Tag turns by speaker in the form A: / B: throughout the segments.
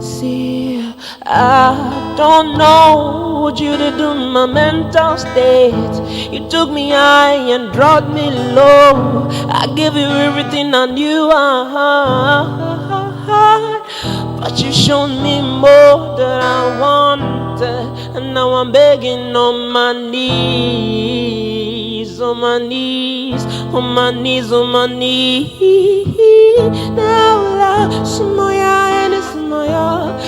A: See, I don't know what you to do my mental state. You took me high and dropped me low. I gave you everything I knew I had, but you showed me more that I wanted, and now I'm begging on my knees, on my knees, on my knees, on my knees. Now la sumoya and sumoya,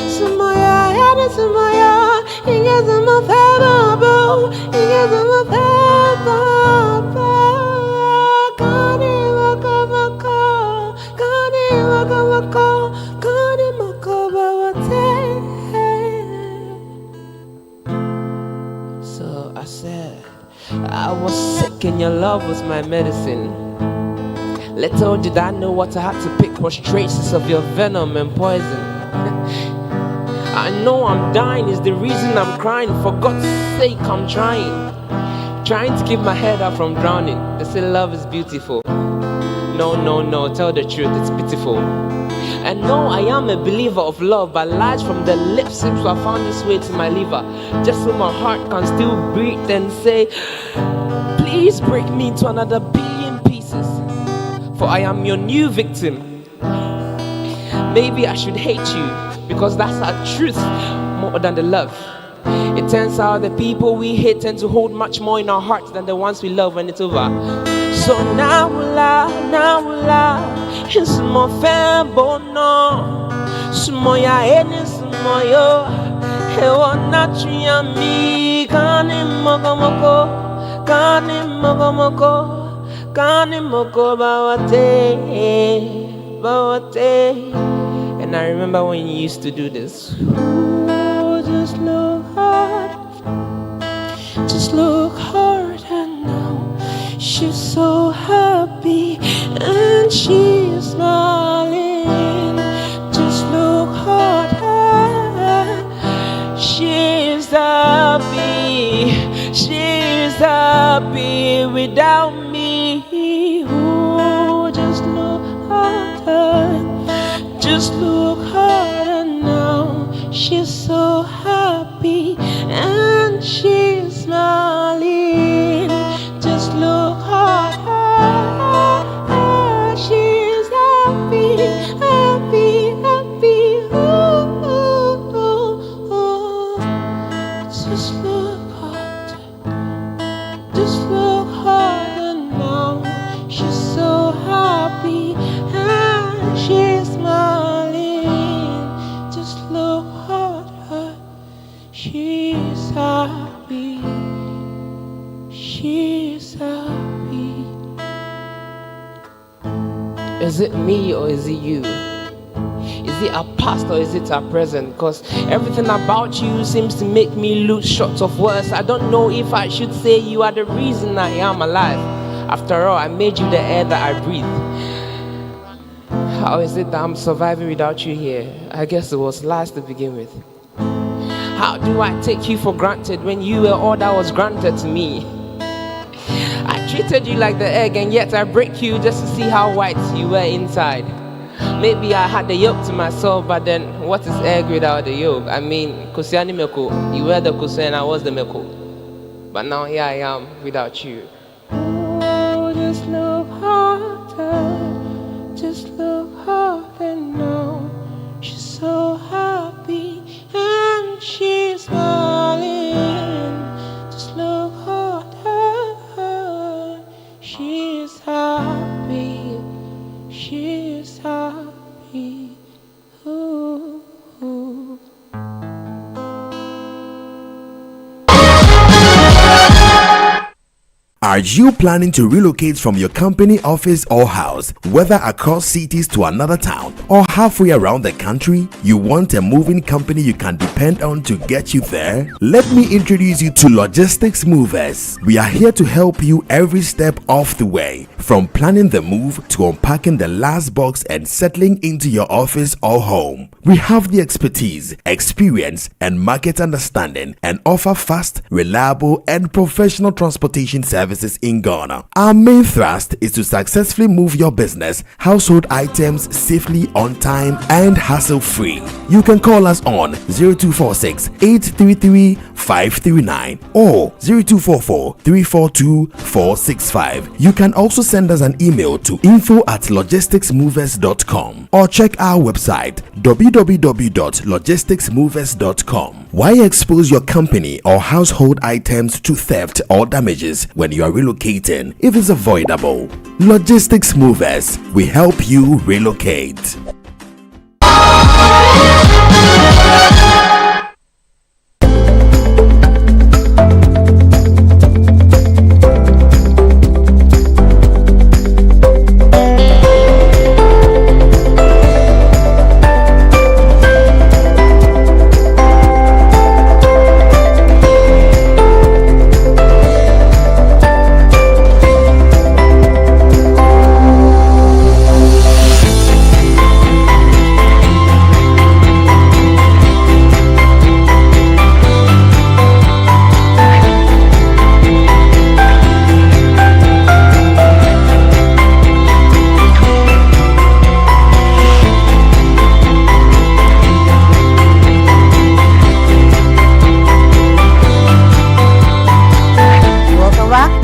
A: sumoya and sumoya. Inga sumo fabo, inga sumo fabo. Kani moko moko, kani moko moko, kani moko bawate. So I said, I was sick and your love was my medicine. Little did I know what I had to pick was traces of your venom and poison. I know I'm dying is the reason I'm crying. For God's sake, I'm trying to keep my head up from drowning. They say love is beautiful. No, tell the truth, it's pitiful. And no, I am a believer of love, but lies from the lips seems to have found its way to my liver. Just so my heart can still breathe and say, please break me into another billion pieces, for I am your new victim. Maybe I should hate you, because that's our truth more than the love. It turns out the people we hate tend to hold much more in our hearts than the ones we love when it's over. So now it's more fair, but no. Sumoya eni sumoyo, hewa natria mi. Kani moko moko, kani moko moko, kani moko bawate, bawate. And I remember when you used to do this. Ooh, just look hard, and now she's so happy and she's smiling. Just look hard, she's happy without me. Ooh, just look hard, just look hard, and now she's so happy and she's smiling. Just look hard, she's happy, happy, happy. Ooh, ooh, ooh, ooh. Just look hard, and now she's so happy and she's smiling. Just look hard, she's happy, she's happy. Is it me or is it you? Is it our past or is it our present? Cause everything about you seems to make me lose short of words. I don't know if I should say you are the reason I am alive. After all, I made you the air that I breathe. How is it that I'm surviving without you here? I guess it was lies to begin with. How do I take you for granted when you were all that was granted to me? I treated you like the egg, and yet I break you just to see how white you were inside. Maybe I had the yoke to myself, but then what is egg without the yolk? I mean, Kusiani Meko, you were the Kusi and I was the Meko. But now here I am without you. Oh, just look harder, just look harder now. She's so happy and she's smiling. Just look harder, she's happy, she's happy. Ooh, ooh.
B: Are you planning to relocate from your company office or house, whether across cities to another town or halfway around the country? You want a moving company you can depend on to get you there? Let me introduce you to Logistics Movers. We are here to help you every step of the way, from planning the move to unpacking the last box and settling into your office or home. We have the expertise, experience, and market understanding and offer fast, reliable, and professional transportation services in Ghana. Our main thrust is to successfully move your business, household items safely, on time, and hassle-free. You can call us on 0246 833 539 or 0244 342 465. You can also send us an email to info@logisticsmovers.com or check our website www.logisticsmovers.com. Why expose your company or household items to theft or damages when you are relocating if it's avoidable? Logistics Movers, we help you relocate.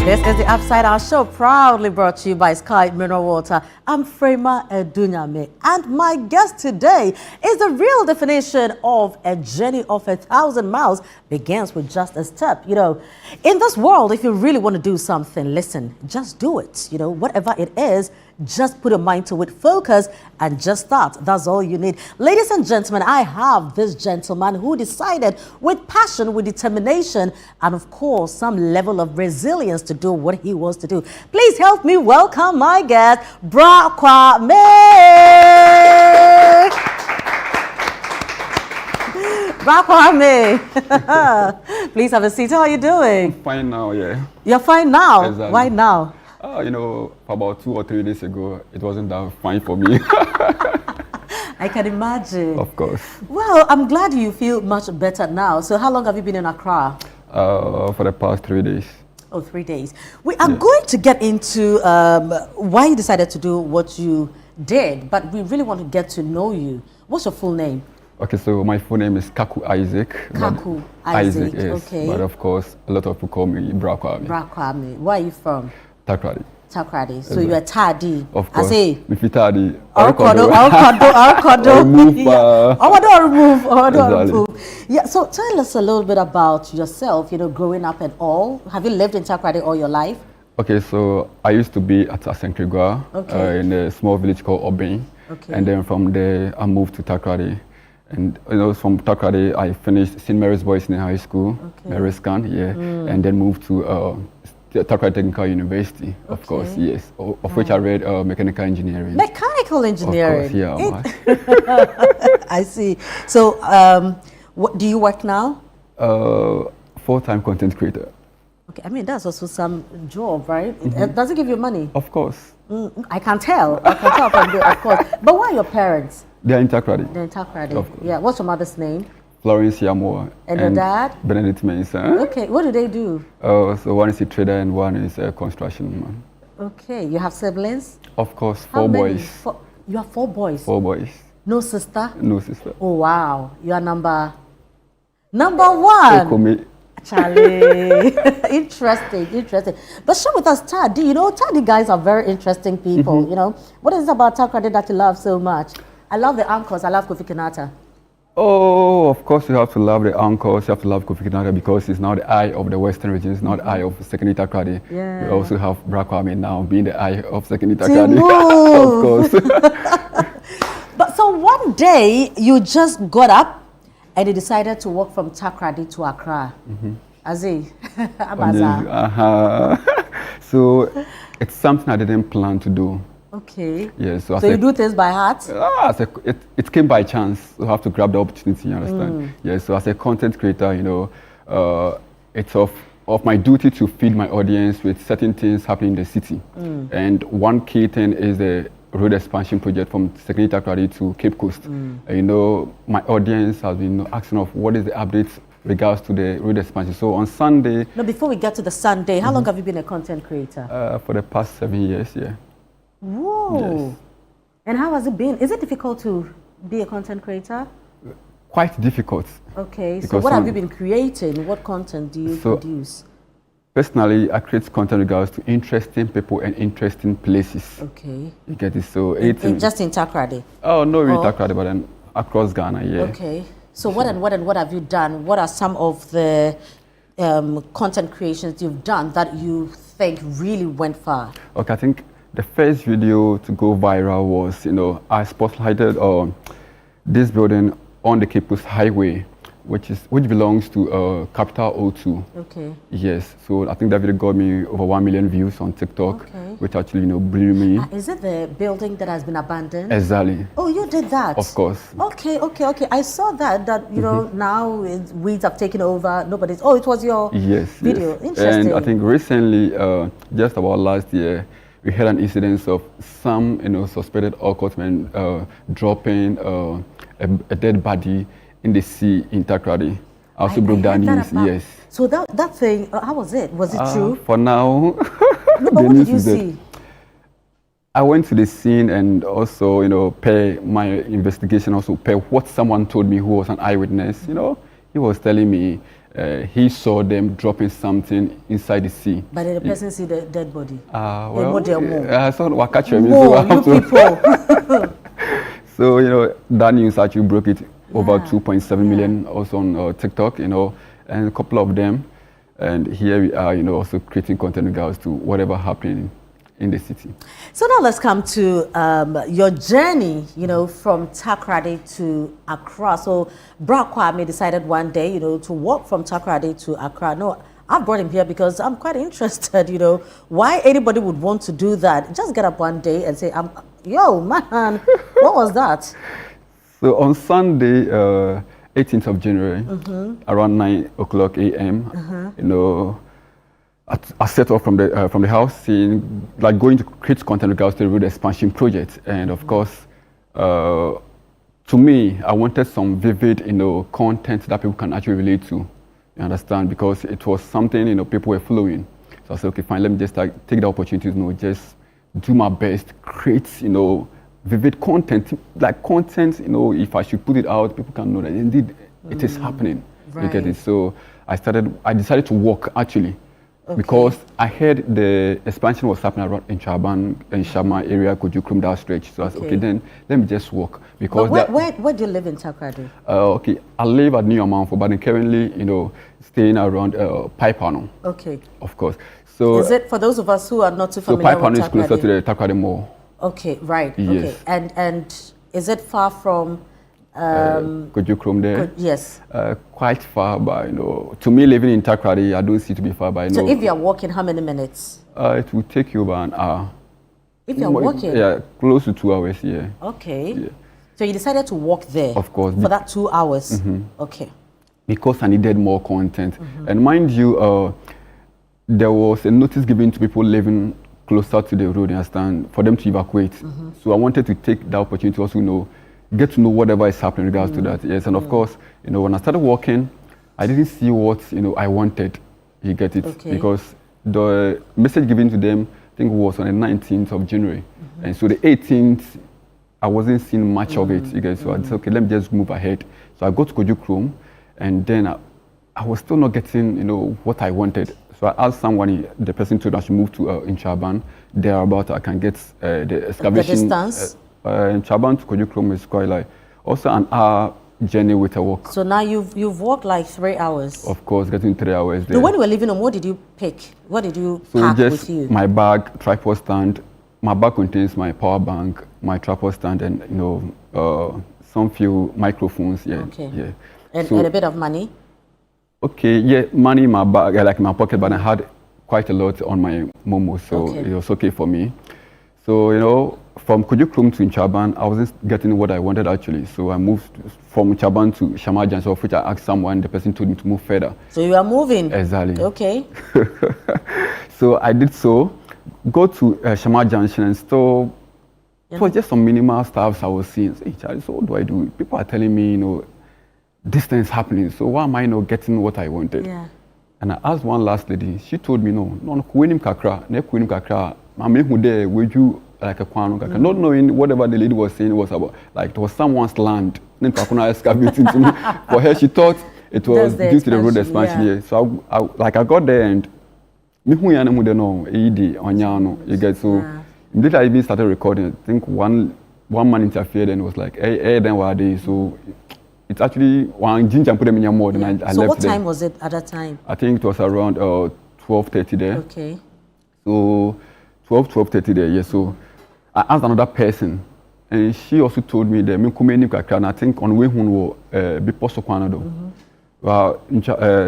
C: This is the Upside Our Show, proudly brought to you by Sky Mineral Water. I'm Frema Adunyame, and my guest today is the real definition of a journey of 1,000 miles begins with just a step. You know, in this world, if you really want to do something, listen, just do it. You know, whatever it is, just put your mind to it, focus, and just start. That's all you need. Ladies and gentlemen, I have this gentleman who decided with passion, with determination, and of course, some level of resilience to do what he wants to do. Please help me welcome my guest, Kwame. Kwame. Please have a seat. How are you doing?
D: I'm fine now, yeah.
C: You're fine now?
D: Exactly.
C: Why now?
D: You know, about 2 or 3 days ago, it wasn't that fine for me.
C: I can imagine.
D: Of course.
C: Well, I'm glad you feel much better now. So how long have you been in Accra?
D: For the past 3 days.
C: Oh, 3 days. We are going to get into why you decided to do what you did, but we really want to get to know you. What's your full name?
D: Okay, so my full name is Kaku Isaac.
C: Kaku Isaac,
D: yes.
C: Okay.
D: But of course, a lot of people call me Kwame.
C: Kwame. Where are you from?
D: Takoradi.
C: Takoradi. So you are Tadi.
D: Of course.
C: I say.
D: Mifi Tadi.
C: Orkodo. Remove. Yeah. So tell us a little bit about yourself. You know, growing up and all. Have you lived in Takoradi all your life?
D: Okay, so I used to be at Asenkrigwa, in a small village called Obin.
C: Okay.
D: And then from there, I moved to Takoradi. And you know, from Takoradi, I finished St. Mary's Boys in High School, Mariscan, and then moved to Takoradi Technical University, of course, yes, of which I read mechanical engineering.
C: Mechanical engineering?
D: Of course, yeah.
C: I see. So, what do you work now?
D: Full-time content creator.
C: Okay, I mean, that's also some job, right? Does it give you money?
D: Of course.
C: I can tell. I can tell from there, of course. But why are your parents?
D: They're in Takoradi.
C: They're in Takoradi. Yeah. What's your mother's name?
D: Florence Yamoa.
C: And your dad?
D: Benedict Mensah.
C: Okay. What do they do?
D: So one is a trader and one is a construction man.
C: Okay. You have siblings?
D: Of course, 4 boys.
C: You have 4 boys?
D: 4 boys.
C: No sister?
D: No sister.
C: Oh, wow. You are number 1. Charlie. Interesting. But share with us, Tadi. You know, Tadi guys are very interesting people. You know, what is it about Takoradi that you love so much? I love the uncles. I love Kofi Kinata.
D: Oh, of course you have to love the uncles. You have to love Kofi Kinata because he's now the eye of the Western region. It's not the eye of Sekeni Takoradi.
C: Yeah.
D: We also have Brakwame now being the eye of Sekeni Takoradi. Of course.
C: But so one day you just got up and you decided to walk from Takoradi to Accra. Azi,
D: So it's something I didn't plan to do.
C: Okay.
D: Yeah,
C: so you do things by heart?
D: It came by chance. You have to grab the opportunity, you understand? Yeah, so as a content creator, you know, it's of my duty to feed my audience with certain things happening in the city. And one key thing is the road expansion project from Sekeni Takoradi to Cape Coast. You know, my audience has been asking of what is the update regards to the road expansion. So on Sunday...
C: No, before we get to the Sunday, how long have you been a content creator?
D: For the past 7 years, yeah.
C: Whoa. Yes. And how has it been? Is it difficult to be a content creator?
D: Quite difficult.
C: Okay, so what have you been creating? What content do you produce?
D: Personally, I create content regards to interesting people and interesting places.
C: Okay.
D: You get it? So
C: just in Takoradi?
D: Oh, no, really Takoradi, but then across Ghana, yeah.
C: Okay. So what have you done? What are some of the content creations you've done that you think really went far?
D: Okay, I think the first video to go viral was, you know, I spotlighted this building on the Cape Coast Highway, which belongs to Capital O2.
C: Okay.
D: Yes, so I think that video got me over 1 million views on TikTok, which actually, you know, blew me.
C: Is it the building that has been abandoned?
D: Exactly.
C: Oh, you did that?
D: Of course.
C: Okay. I saw that you know, now weeds have taken over. Nobody's. Oh, it was your video.
D: Yes.
C: Interesting.
D: And I think recently, just about last year, we had an incident of some, you know, suspected occult men dropping a dead body in the sea in Takoradi. I also broke that news, yes.
C: So that thing, how was it? Was it true?
D: For now,
C: no, but what did you see?
D: I went to the scene and also, you know, per my investigation, also per what someone told me who was an eyewitness, you know, he was telling me he saw them dropping something inside the sea.
C: But did the person see the dead body?
D: Well, I saw what catch him.
C: You people.
D: So, you know, that news actually broke it over 2.7 million also on TikTok, you know, and a couple of them. And here we are, you know, also creating content in regards to whatever happening in the city.
C: So now let's come to your journey, you know, from Takoradi to Accra. So Brakwame decided one day, you know, to walk from Takoradi to Accra. No, I brought him here because I'm quite interested, you know, why anybody would want to do that. Just get up one day and say, yo, man, what was that?
D: So on Sunday, 18th of January, around 9 o'clock a.m., you know, I set off from the house, going to create content regards to the road expansion project. And of course, to me, I wanted some vivid, you know, content that people can actually relate to. You understand? Because it was something, you know, people were following. So I said, okay, fine, let me just take the opportunity to, you know, just do my best, create, you know, vivid content, you know, if I should put it out, people can know that indeed it is happening.
C: Right.
D: You get it? So I decided to walk actually, because I heard the expansion was happening around in Chaban and Shama area, Kujukrum, that stretch. So I said, okay, then let me just walk. Because
C: where do you live in Takoradi?
D: Okay, I live at New Amanfo, but I'm currently, you know, staying around Paipano.
C: Okay.
D: Of course. So
C: is it, for those of us who are not too familiar with
D: Paipano is closer to the Takoradi Mall.
C: Okay, right.
D: Yes.
C: Okay. And is it far from
D: Kujukrum there?
C: Yes.
D: Quite far, but you know, to me living in Takoradi, I don't see it to be far, but
C: so if you are walking, how many minutes?
D: It will take you about an hour.
C: If you're walking?
D: Yeah, close to 2 hours, yeah.
C: Okay.
D: Yeah.
C: So you decided to walk there?
D: Of course.
C: For that 2 hours? Okay.
D: Because I needed more content. And mind you, there was a notice given to people living closer to the road, you understand, for them to evacuate. So I wanted to take the opportunity to also, you know, get to know whatever is happening in regards to that. Yes, and of course, you know, when I started walking, I didn't see what, you know, I wanted. You get it?
C: Okay.
D: Because the message given to them, I think, was on the 19th of January. And so the 18th, I wasn't seeing much of it, you guys. So I said, okay, let me just move ahead. So I got to Kojukrom, and then I was still not getting, you know, what I wanted. So I asked someone, the person told me I should move to in Chaban. Thereabout, I can get the excavation.
C: The distance?
D: In Chaban to Kojukrom is quite like also an hour journey with a walk.
C: So now you've walked like 3 hours.
D: Of course, getting 3 hours there.
C: So when you were leaving home, what did you pick? What did you pack
D: just
C: with you?
D: My bag, tripod stand. My bag contains my power bank, my tripod stand, and you know some few microphones. Yeah.
C: Okay.
D: Yeah.
C: And a bit of money.
D: Okay. Yeah, money in my bag, like in my pocket, but I had quite a lot on my Momo, so it was okay for me. So you know, from Kojukrom to Chaban, I wasn't getting what I wanted actually. So I moved from Chaban to Shamajan, so which I asked someone, the person told me to move further.
C: So you are moving?
D: Exactly.
C: Okay.
D: So I did so, go to Shama Junction and still, it was just some minimal stuff I was seeing. So, hey, Charlie, so what do I do? People are telling me, you know, this thing is happening, so why am I not getting what I wanted?
C: Yeah.
D: And I asked one last lady, she told me, no, kuenim kakra, mami hude, would you like a kwano kakra? Not knowing whatever the lady was saying was about, like it was someone's land. Then kakuna excavating to me. For her, she thought it was due to the road expansion. Yeah. So I got there and me who yana mude no, ED onyano, you get so. Immediately I even started recording. I think one man interfered and was like, hey, then what are they? So it's actually one ginger put them in your mode and I left.
C: So what time was it at that time?
D: I think it was around 12:30 there.
C: Okay.
D: So 12:30 there, yeah. So I asked another person and she also told me that me kumeni kakra and I think on way hun wo be posto kwanado. Well,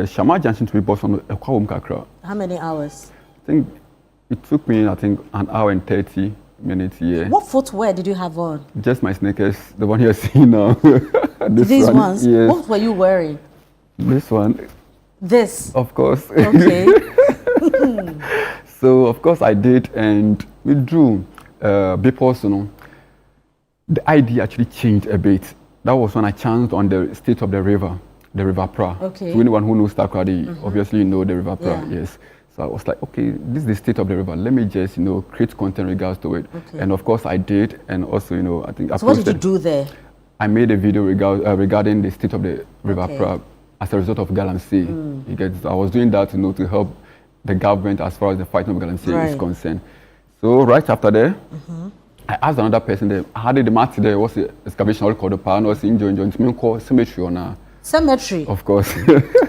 D: Shama Junction to be posto on kakra.
C: How many hours?
D: I think it took me, I think, an hour and 30 minutes, yeah.
C: What footwear did you have on?
D: Just my sneakers, the one you're seeing now.
C: These ones?
D: Yes.
C: What were you wearing?
D: This one.
C: This?
D: Of course.
C: Okay.
D: So, of course, I did, and we drew be personal. The idea actually changed a bit. That was when I chanced on the state of the river Pra.
C: Okay.
D: So anyone who knows Takoradi, obviously you know the river Pra, yes. So I was like, okay, this is the state of the river. Let me just, you know, create content regards to it. Okay. And of course I did. And also, you know, I think I posted.
C: So what did you do there?
D: I made a video regarding the state of the river Pra as a result of Galamsey. You get, I was doing that, you know, to help the government as far as the fighting of Galamsey is concerned. So right after that, I asked another person there, how did the matter there was the excavation called the pan or cemetery on
C: cemetery?
D: Of course.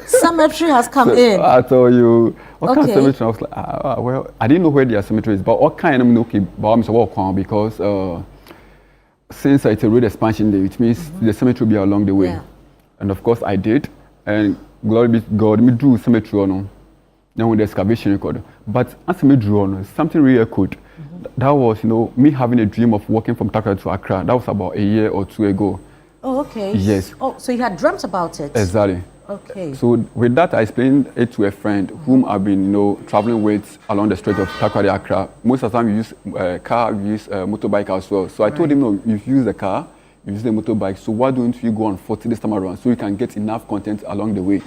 C: Cemetery has come in.
D: I told you. What kind of cemetery? I was like, well, I didn't know where their cemetery is, but what kind of because since it's a road expansion day, which means the cemetery will be along the way. Yeah. And of course I did. And glory be to God, me drew cemetery on. Then with the excavation record. But as me drew on, something really cool. That was, you know, me having a dream of walking from Takoradi to Accra. That was about a year or two ago.
C: Oh, okay.
D: Yes.
C: Oh, so you had dreamt about it?
D: Exactly.
C: Okay.
D: So with that, I explained it to a friend whom I've been, you know, traveling with along the stretch of Takoradi, Accra. Most of the time, we use car, we use motorbike as well. So I told him, no, you use the car, you use the motorbike. So why don't you go on 40 this time around so you can get enough content along the way?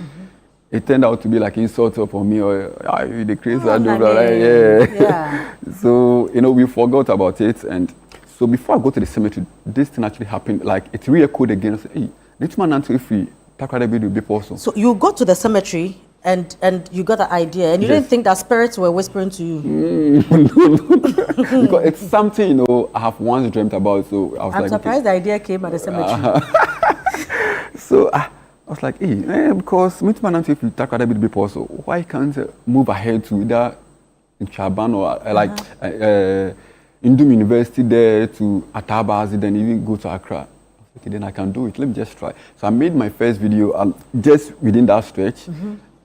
D: It turned out to be like insult for me or you the crazy. Yeah. So you know, we forgot about it, and so before I go to the cemetery, this thing actually happened. Like it re-echoed again. I said, hey, this man until if we Takoradi will be possible. So
C: you go to the cemetery and you got the idea, and you didn't think that spirits were whispering to you.
D: No. Because it's something, you know, I have once dreamt about. So I was
C: I'm surprised the idea came at the cemetery.
D: So I was like, hey, because if you Takoradi will be possible, why can't move ahead to either in Chaban or Indum University there to Atabazi, then even go to Accra? Okay, then I can do it. Let me just try. So I made my first video just within that stretch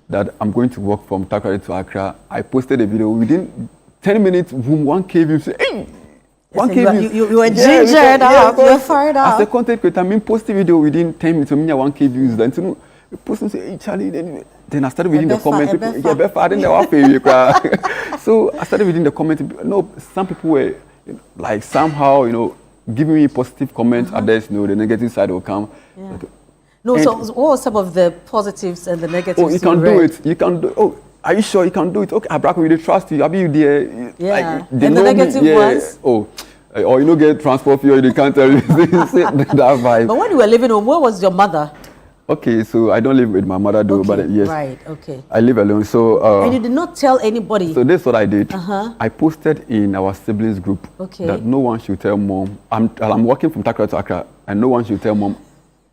D: that I'm going to walk from Takoradi to Accra. I posted a video within 10 minutes. One views. Hey,
C: you were gingered up. You were fired up.
D: As a content creator, I posted video within 10 minutes. I mean, 1K views. Then you know, posting say, hey Charlie. Then I started reading the comments. So I started reading the comments. No, some people were like somehow, you know, giving me positive comments. Others, you know, the negative side will come.
C: Yeah. Like, no, so what were some of the positives and the negatives?
D: Oh, you can do it. You can do. Oh, are you sure you can do it? Okay, I will trust you. I'll be there.
C: Yeah. Like, and the negative ones?
D: Oh, or you know, get transport fee, or you can't tell you that vibe.
C: But when you were living home, where was your mother?
D: Okay, so I don't live with my mother though, but yes,
C: right, okay.
D: I live alone. So
C: and you did not tell anybody.
D: So this is what I did. I posted in our siblings group that no one should tell mom. I'm working from Takoradi to Accra, and no one should tell mom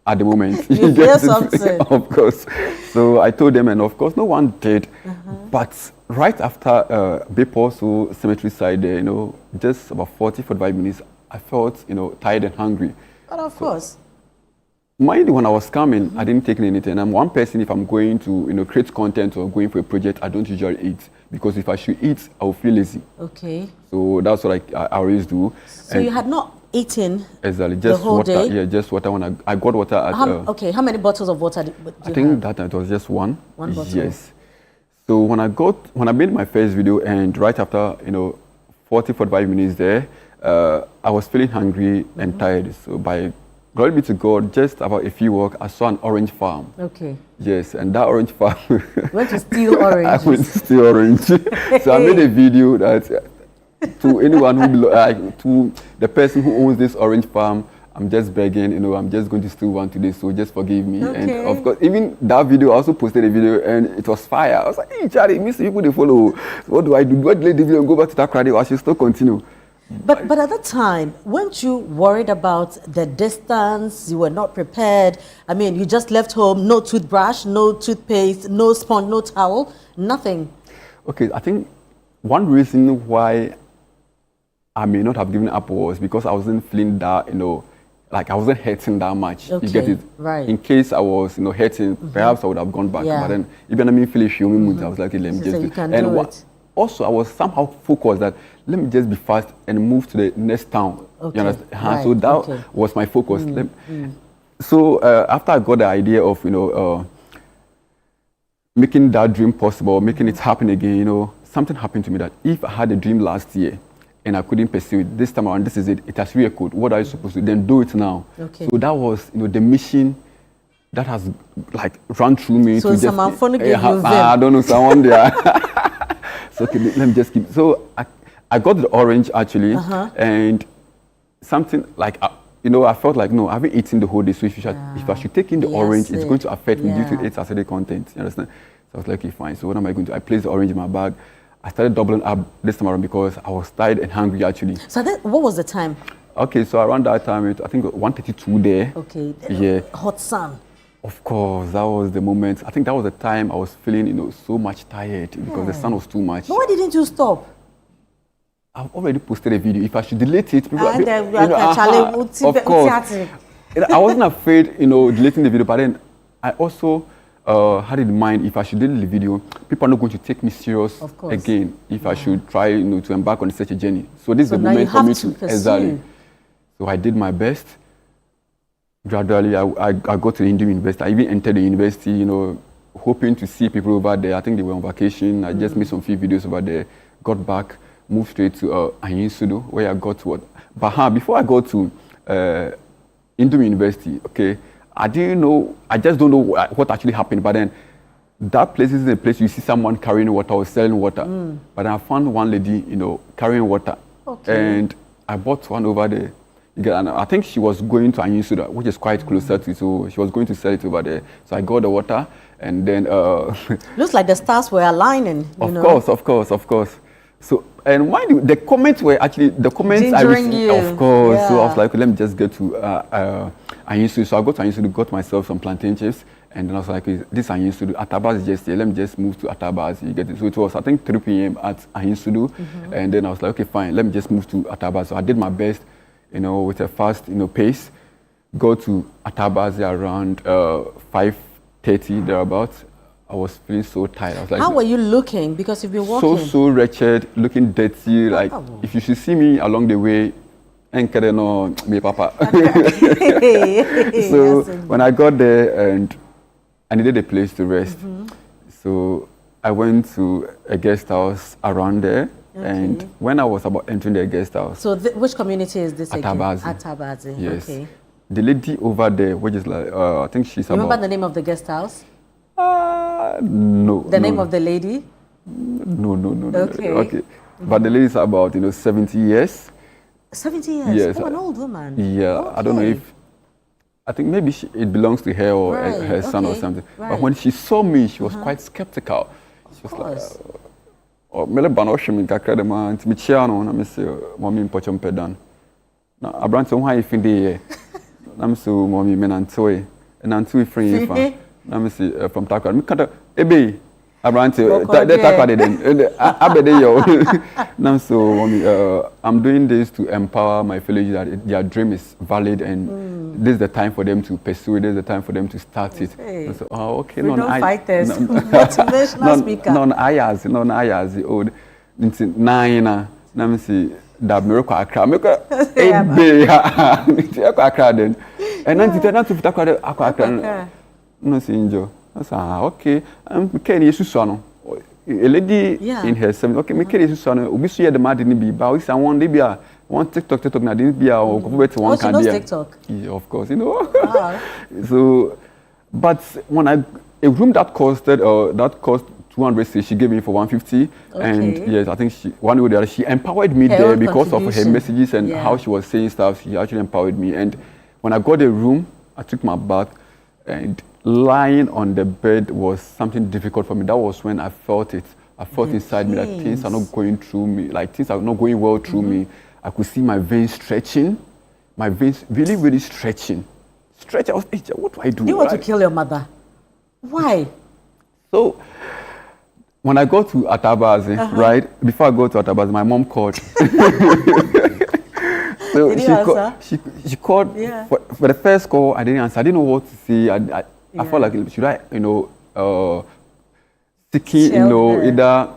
D: at the moment.
C: You hear something,
D: of course. So I told them, and of course, no one did. But right after Beposo Cemetery side there, you know, just about 45 minutes, I felt, you know, tired and hungry.
C: But of course.
D: Mind you, when I was coming, I didn't take anything. I'm one person, if I'm going to, you know, create content or going for a project, I don't usually eat. Because if I should eat, I will feel lazy.
C: Okay.
D: So that's what I always do.
C: So you had not eaten
D: exactly, just
C: the whole
D: water,
C: day?
D: Yeah, just water. When I got water at...
C: okay, how many bottles of water did you
D: I think that night was just one.
C: One bottle?
D: Yes. So when I made my first video, and right after, you know, 45 minutes there, I was feeling hungry and tired. So by glory be to God, just about a few walks, I saw an orange farm.
C: Okay.
D: Yes, and that orange farm...
C: You went to steal orange.
D: I went to steal orange. So I made a video that to anyone who to the person who owns this orange farm, I'm just begging, you know, I'm just going to steal one today, so just forgive me.
C: Okay.
D: And of course, even that video, I also posted a video, and it was fire. I was like, hey, Charlie, miss people they follow. So what do I do? Do I delete the video and go back to Takoradi, or I should still continue?
C: But at that time, weren't you worried about the distance? You were not prepared. I mean, you just left home, no toothbrush, no toothpaste, no sponge, no towel, nothing. Okay,
D: I think one reason why I may not have given up was because I wasn't feeling that, you know, like I wasn't hurting that much.
C: Okay,
D: you get it?
C: right.
D: In case I was, you know, hurting, perhaps I would have gone back.
C: Yeah.
D: But then, even I mean, feel I was like, let me
C: So
D: just
C: you
D: do
C: can
D: and
C: do it.
D: Also, I was somehow focused that let me just be fast and move to the next town.
C: Okay,
D: You understand?
C: right,
D: So that was my focus. So after I got the idea of, you know, making that dream possible, making it happen again, you know, something happened to me that if I had a dream last year and I couldn't pursue it, this time around, this is it. It has reoccurred. What are you supposed to do? Then do it now.
C: Okay.
D: So that was, you know, the mission that has like run through me.
C: So
D: to
C: someone
D: just,
C: gave you
D: I don't know, someone there. So okay, let me just keep. So I got the orange actually, and something like you know, I felt like no, I haven't eaten the whole day. So if I should take in the orange, it's going to affect me due to its acidic content. You understand? So I was like, okay, fine. So what am I going to? I placed the orange in my bag. I started doubling up this time around because I was tired and hungry actually.
C: So what was the time?
D: Okay, so around that time, I think 1:32 there.
C: Okay.
D: Yeah.
C: Hot sun.
D: Of course, that was the moment. I think that was the time I was feeling, you know, so much tired because the sun was too much.
C: But why didn't you stop?
D: I've already posted a video. If I should delete it, people
C: And
D: of course. I wasn't afraid, you know, deleting the video, but then I also had in mind if I should delete the video, people are not going to take me serious again if I should try, you know, to embark on such a journey. So this is the moment for me to exactly. So I did my best. Gradually, I got to the Indian University. I even entered the university, you know, hoping to see people over there. I think they were on vacation. I just made some few videos over there. Got back, moved straight to Anyinsudu, where I got to what. But before I got to Indian University, okay, I didn't know. I just don't know what actually happened. But then that place is a place you see someone carrying water or selling water. But I found one lady, you know, carrying water, and I bought one over there. And I think she was going to Anyinsudu, which is quite closer to, so she was going to sell it over there. So I got the water, and then...
C: Looks like the stars were aligning,
D: Of course. So, and mind you, the comments were actually, the comments I received, of course. Yeah. So I was like, let me just get to Anyinsudu. So I got to Anyinsudu, got myself some plantain chips, and then I was like, this Anyinsudu, Atabas is just here, let me just move to Atabas. You get it? So it was, I think, 3 p.m. at Anyinsudu, and then I was like, okay, fine, let me just move to Atabas. So I did my best, you know, with a fast, you know, pace, go to Atabazi around 5:30 thereabouts. I was feeling so tired. I was like,
C: how were you looking? Because you've been walking.
D: So wretched, looking dirty. Like, if you should see me along the way, no, me papa. So when I got there and I needed a place to rest, so I went to a guest house around there. Okay. And when I was about entering the guest house...
C: So which community is this
D: Atabazi.
C: again? Atabazi.
D: Yes.
C: Okay.
D: The lady over there, which is like, I think she's
C: about... Remember the name of the guest house?
D: No.
C: The name of the lady?
D: No.
C: Okay.
D: Okay. But the lady is about, you know, 70 years.
C: 70 years?
D: Yes.
C: Oh, an old woman.
D: Yeah,
C: Okay.
D: I don't know if, I think maybe it belongs to her or her son or something.
C: Right.
D: But when she saw me, she was quite skeptical. She was like, oh, mele banoshi mi kakra de man, ti mi chia no na me say, mommy mpocho mpedan. Na abrante ho ha ifinde ye. Na me say, mommy me nantoe. E nantoe free fa. Na me say from Takoradi. Me kata ebe abrante Takoradi den. Abede yo. Na so mommy I'm doing this to empower my fellow youth that their dream is valid and this is the time for them to pursue it. This is the time for them to start it. So, oh, okay.
C: Freedom fighters, motivational speaker.
D: Non-ayazi old. Nine na me say that miracle Accra. Miracle ebe ha. Miracle Accra then. And then to Takoradi Accra. No sinjo. I said, okay. Ken Yesu no. A lady in her 70s. Okay, me Ken Yesu no. Obi so ye the mad ni bi. Ba we say one dey bia. One TikTok na dey bia or go bet one can dey.
C: TikTok?
D: Yeah, of course, you know. Wow. So, but when a room that cost 200, she gave me for 150, and yes, I think one way or the other, she empowered me there because of her messages and how she was saying stuff. She actually empowered me, and when I got a room, I took my bath, and lying on the bed was something difficult for me. That was when I felt it. I felt inside me that things are not going through me, like things are not going well through me. I could see my veins stretching, my veins really, really stretching. Stretch, I was, what do I do?
C: You want to kill your mother? Why?
D: So, when I go to Atabazi, right, before I go to Atabazi, my mom called. So
C: Did you answer?
D: She called for the first call. I didn't answer. I didn't know what to say. I felt like, should I, seeking, either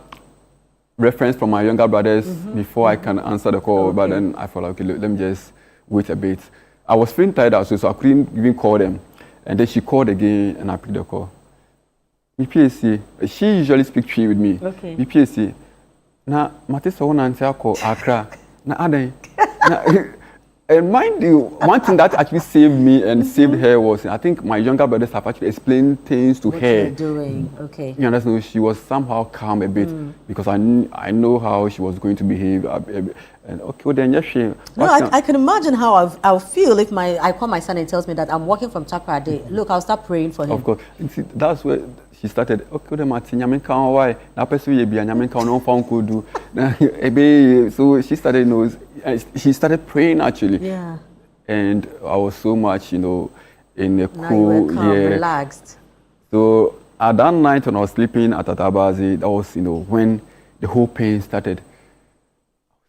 D: reference from my younger brothers before I can answer the call. But then I felt like, okay, let me just wait a bit. I was feeling tired also, so I couldn't even call them. And then she called again, and I picked the call. PSC, she usually speaks Twi with me. Okay. PSC, na matisa wona answer call Accra. Na adan. And mind you, one thing that actually saved me and saved her was, I think my younger brothers have actually explained things to
C: what
D: her.
C: What you're doing, okay.
D: You understand? She was somehow calm a bit because I know how she was going to behave. And okay, well then, yes, she.
C: No, I can imagine how I'll feel if I call my son and tells me that I'm working from Takoradi. Look, I'll start praying for him.
D: Of course, see, that's where she started. Okay, then Martin, Yamin can why? Now, person you be Yamin can no phone could do. So she started, she started praying actually.
C: Yeah.
D: And I was so much, in a
C: cool, relaxed.
D: So at that night when I was sleeping at Atabazi, that was, when the whole pain started.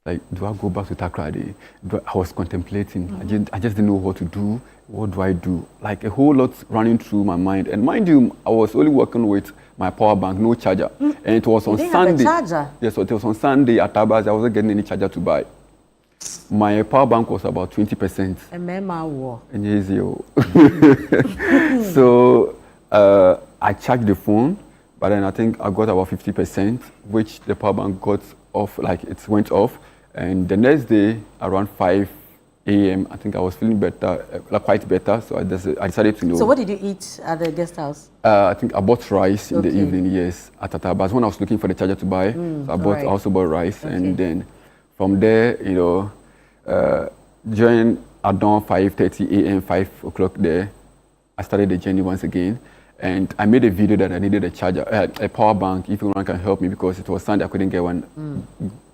D: Like, do I go back to Takoradi? I was contemplating. I just didn't know what to do. What do I do? Like a whole lot running through my mind. And mind you, I was only working with my power bank, no charger. And it was on Sunday.
C: Have a charger?
D: Yes, so it was on Sunday at Takoradi. I wasn't getting any charger to buy. My power bank was about 20%. And so I charged the phone, but then I think I got about 50%, which the power bank got off, like it went off. And the next day, around 5 a.m., I think I was feeling better, quite better. So I decided to
C: So what did you eat at the guest house?
D: I think I bought rice in the evening, yes, at Tatabas. When I was looking for the charger to buy, so I also bought rice. And then from there, during at dawn 5:30 a.m., 5 o'clock there, I started the journey once again. And I made a video that I needed a charger, a power bank, if anyone can help me, because it was Sunday, I couldn't get one.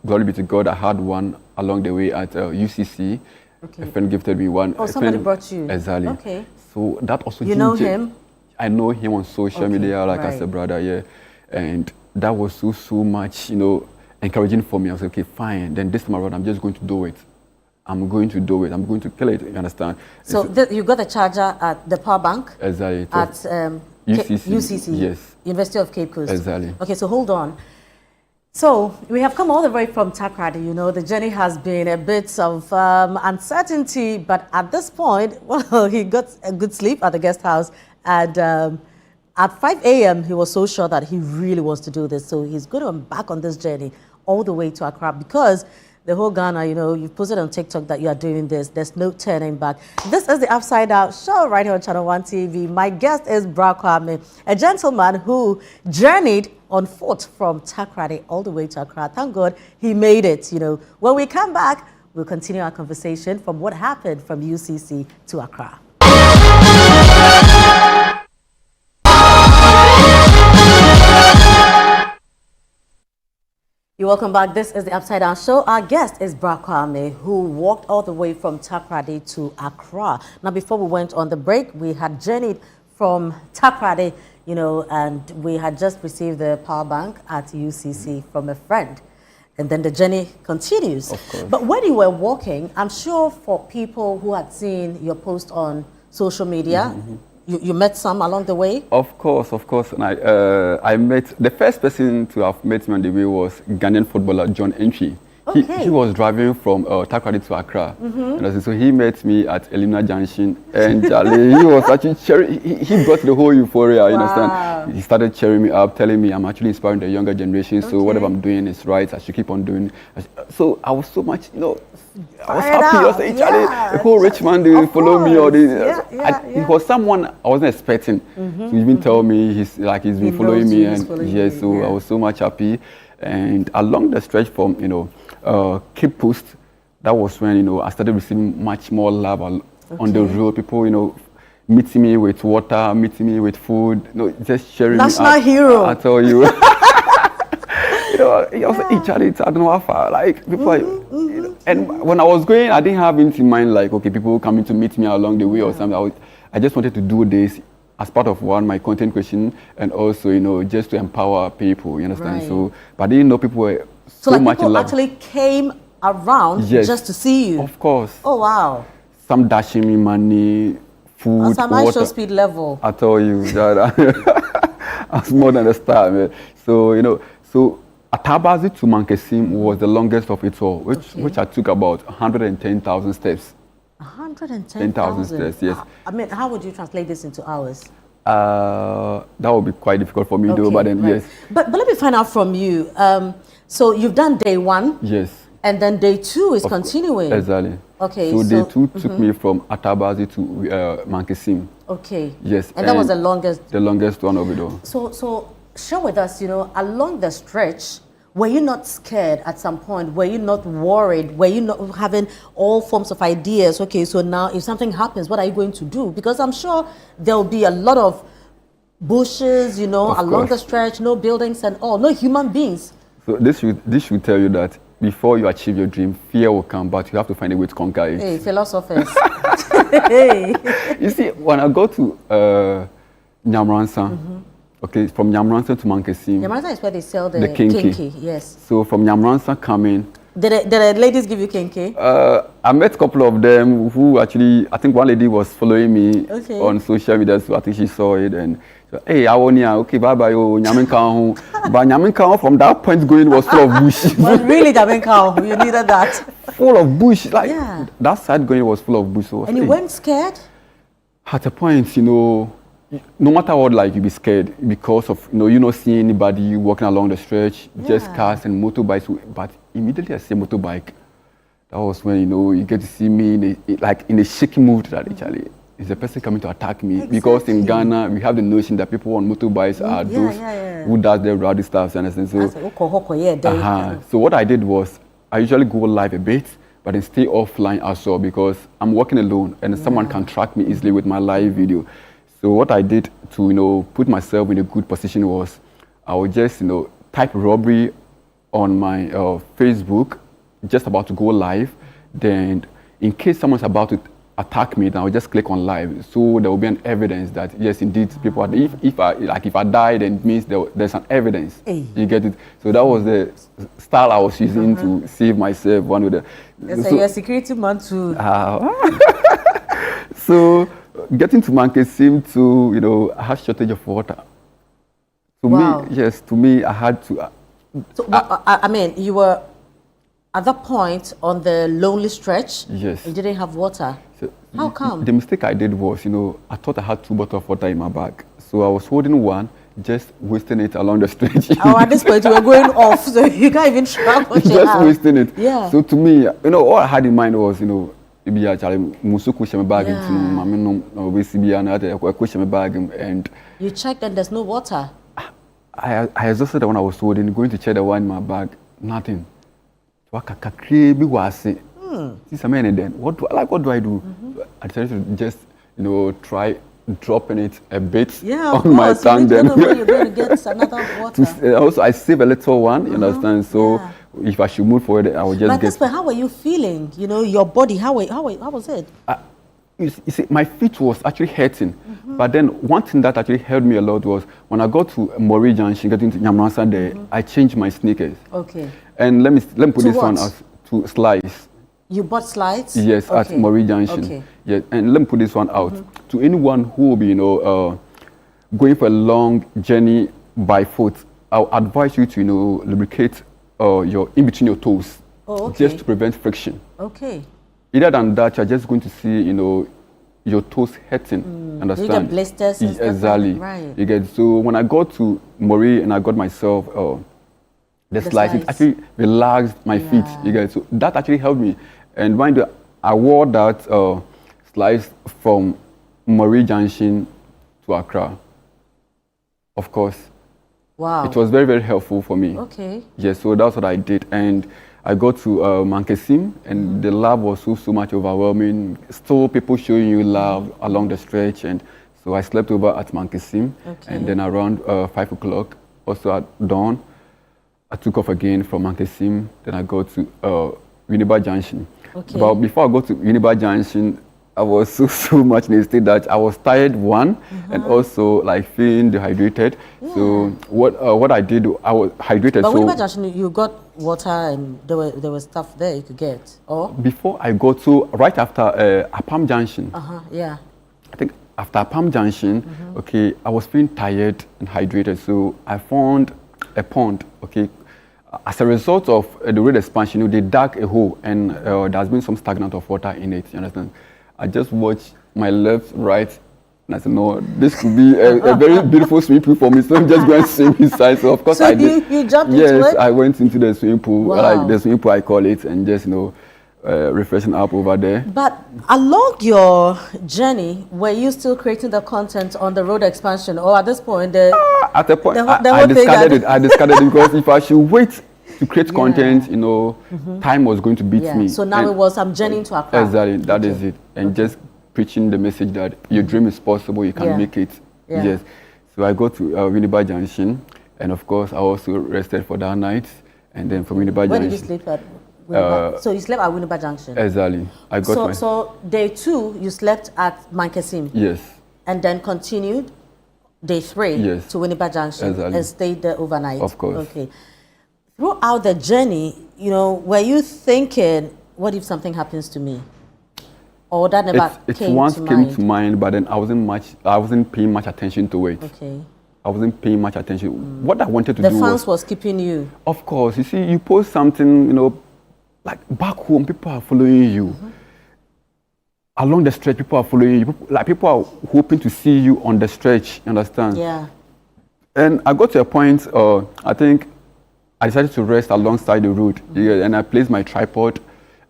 D: Glory be to God, I had one along the way at UCC. A friend gifted me one.
C: Oh, somebody brought you?
D: Exactly.
C: Okay.
D: So that also...
C: You know him?
D: I know him on social media, like I said, brother, yeah. And that was so much, encouraging for me. I was like, okay, fine. Then this time around, I'm just going to do it. I'm going to do it. I'm going to kill it, you understand?
C: So you got the charger at the power bank?
D: Exactly.
C: At UCC?
D: Yes.
C: University of Cape Coast?
D: Exactly.
C: Okay, so hold on. So we have come all the way from Takoradi. The journey has been a bit of uncertainty, but at this point, well, he got a good sleep at the guest house. And at 5 a.m., he was so sure that he really wants to do this. So he's going to embark on this journey all the way to Accra, because the whole Ghana, you've posted on TikTok that you are doing this. There's no turning back. This is the Upside Down Show right here on Channel 1 TV. My guest is Bra Kwame, a gentleman who journeyed on foot from Takoradi all the way to Accra. Thank God he made it. When we come back, we'll continue our conversation from what happened from UCC to Accra. You're welcome back. This is the Upside Down Show. Our guest is Bra Kwame, who walked all the way from Takoradi to Accra. Now, before we went on the break, we had journeyed from Takoradi, you know, and we had just received the power bank at UCC from a friend. And then the journey continues.
D: Of course.
C: But when you were walking, I'm sure for people who had seen your post on social media, you met some along the way?
D: Of course. And I met, the first person to have met me on the way was Ghanaian footballer John Entry.
C: Okay.
D: He was driving from Takoradi to Accra. And so he met me at Elimina Junction. And he was actually cheering, he brought the whole euphoria, you understand? He started cheering me up, telling me I'm actually inspiring the younger generation. So whatever I'm doing is right, I should keep on doing. So I was so much, you know, I was happy. I was saying, Charlie, the whole rich man, they follow me. Or it was someone I wasn't expecting. So he even tell me he's been following me. So I was so much happy. And along the stretch from, you know, Cape Post, that was when, you know, I started receiving much more love on the road. People, you know, meeting me with water, meeting me with food, you know, just sharing
C: National
D: me
C: hero.
D: I tell you. You know, he was like, hey, Charlie, I don't know how far. Like, people, you know, and when I was going, I didn't have anything in mind, like, okay, people coming to meet me along the way or something. I just wanted to do this as part of my content creation, and also, you know, just to empower people, you understand?
C: Right.
D: So, but I didn't know people were so
C: like
D: much in
C: people
D: love.
C: actually came around just to see you?
D: Of course.
C: Oh, wow.
D: Some dashing me money, food,
C: Some
D: water.
C: show speed level.
D: I tell you, that I was more than a star, man. So, you know, so Atabazi to Mankesim was the longest of it all, which I took about 110,000 steps.
C: 110,000
D: steps, yes.
C: I mean, how would you translate this into hours?
D: That would be quite difficult for me, though, but then, yes.
C: But let me find out from you. So you've done day 1.
D: Yes.
C: And then day 2 is continuing.
D: Exactly.
C: Okay.
D: So day 2 took me from Atabazi to Mankesim.
C: Okay.
D: Yes.
C: And that was the longest?
D: The longest one of it all.
C: So share with us, you know, along the stretch, were you not scared at some point? Were you not worried? Were you not having all forms of ideas? Okay, so now if something happens, what are you going to do? Because I'm sure there will be a lot of bushes, you know, along the stretch, no buildings and all, no human beings.
D: So this should tell you that before you achieve your dream, fear will come, but you have to find a way to conquer it.
C: Hey, philosophers. Hey.
D: You see, when I go to Nyamransa, okay, from Nyamransa to Mankesim.
C: Nyamransa is where they sell the
D: kinky.
C: Yes.
D: So from Nyamransa coming.
C: Did the ladies give you kinky?
D: I met a couple of them who actually, I think one lady was following me on social media, so I think she saw it and so, hey, Awonia, okay, bye bye, oh, Nyaminkaho. But Nyaminkaho from that point going was full of bush.
C: But really, Nyaminkaho, you needed that.
D: Full of bush, like that side going was full of bush. So
C: and you weren't scared?
D: At a point, you know, no matter what, like you be scared because of, you know, you not seeing anybody walking along the stretch, just cars and motorbikes. But immediately I see a motorbike. That was when, you know, you get to see me in a shaky mood that actually is the person coming to attack me. Because in Ghana, we have the notion that people on motorbikes are those who does the rowdy stuff. And so, so what I did was, I usually go live a bit, but then stay offline as well because I'm working alone and someone can track me easily with my live video. So what I did to, you know, put myself in a good position was, I would just, you know, type robbery on my Facebook, just about to go live. Then in case someone's about to attack me, then I'll just click on live. So there will be an evidence that yes, indeed, people are. If I die, then it means there's an evidence. You get it. So that was the style I was using to save myself. One with the.
C: So you're a security man too.
D: So getting to Mankesim to, you know, I had shortage of water. To me, I had to.
C: I mean, you were at that point on the lonely stretch.
D: Yes.
C: You didn't have water.
D: So
C: how come?
D: The mistake I did was, you know, I thought I had 2 bottles of water in my bag. So I was holding one, just wasting it along the stretch.
C: Oh, at this point you were going off, so you can't even track what you have.
D: Just wasting it.
C: Yeah.
D: So to me, you know, all I had in mind was, you know, maybe actually musu kushame bag into mamino WCB and I kushame bag and.
C: You checked and there's no water.
D: I exhausted the one I was holding, going to check the one in my bag, nothing. So I Since I'm in then, what do I do? I decided to just, try dropping it a bit on my tongue. Then
C: you're going to get another water.
D: Also, I save a little one. You understand? So if I should move forward, I would just get.
C: But how were you feeling? Your body. How was it?
D: You see, my feet was actually hurting. But then one thing that actually helped me a lot was when I got to Mori Junction, getting to Nyamransa there, I changed my sneakers.
C: Okay.
D: And let me put this one as to slides.
C: You bought slides?
D: Yes, at Mori Junction.
C: Okay.
D: Yes, and let me put this one out. To anyone who will be, going for a long journey by foot, I'll advise you to, lubricate your in between your toes, just to prevent friction.
C: Okay.
D: Other than that, you're just going to see, your toes hurting. Understand?
C: You get blisters.
D: Exactly.
C: Right.
D: You get, so when I got to Mori and I got myself the slides, it actually relaxed my feet. You get, so that actually helped me. And when I wore that slides from Mori Junction to Accra, of course.
C: Wow.
D: It was very, very helpful for me.
C: Okay.
D: Yes, so that's what I did. And I got to Mankesim, and the love was so much overwhelming. Still people showing you love along the stretch. And so I slept over at Mankesim. Okay. And then around 5 o'clock, also at dawn, I took off again from Mankesim. Then I got to Winneba Junction. Okay. But before I got to Winneba Junction, I was so much in a state that I was tired, and also like feeling dehydrated. Yeah. So what I did, I was hydrated.
C: But Winneba Junction, you got water and there was stuff there you could get, or?
D: Before I got to, right after Apam Junction.
C: Yeah.
D: I think after Apam Junction, okay, I was feeling tired and hydrated. So I found a pond, okay. As a result of the road expansion, they dug a hole, and there's been some stagnant of water in it, you understand? I just watched my left, right, and I said, no, this could be a very beautiful swimming pool for me, so I'm just going to swim inside. So of course I did.
C: You jumped into it?
D: Yes, I went into the swimming pool, like the swimming pool I call it, and just, refreshing up over there.
C: But along your journey, were you still creating the content on the road expansion, or at this point,
D: at the point, I discarded it. I discarded it because if I should wait to create content, time was going to beat me.
C: So now it was, I'm journeying to Accra.
D: Exactly, that is it. And just preaching the message that your dream is possible, you can make it. Yes. So I go to Winneba Junction, and of course, I also rested for that night. And then from Winneba Junction.
C: Where did you sleep at? So you slept at Winneba Junction?
D: Exactly.
C: So day 2, you slept at Mankesim?
D: Yes.
C: And then continued day 3 to Winneba Junction and stayed there overnight?
D: Of course.
C: Okay. Throughout the journey, were you thinking, what if something happens to me? Or that never came to mind? It once came to mind,
D: but then I wasn't paying much attention to it.
C: Okay.
D: I wasn't paying much attention. What I wanted to do
C: the fans was keeping you.
D: Of course. You see, you post something, like back home, people are following you. Along the stretch, people are following you. People are hoping to see you on the stretch, you understand?
C: Yeah.
D: And I got to a point, I think, I decided to rest alongside the road, and I placed my tripod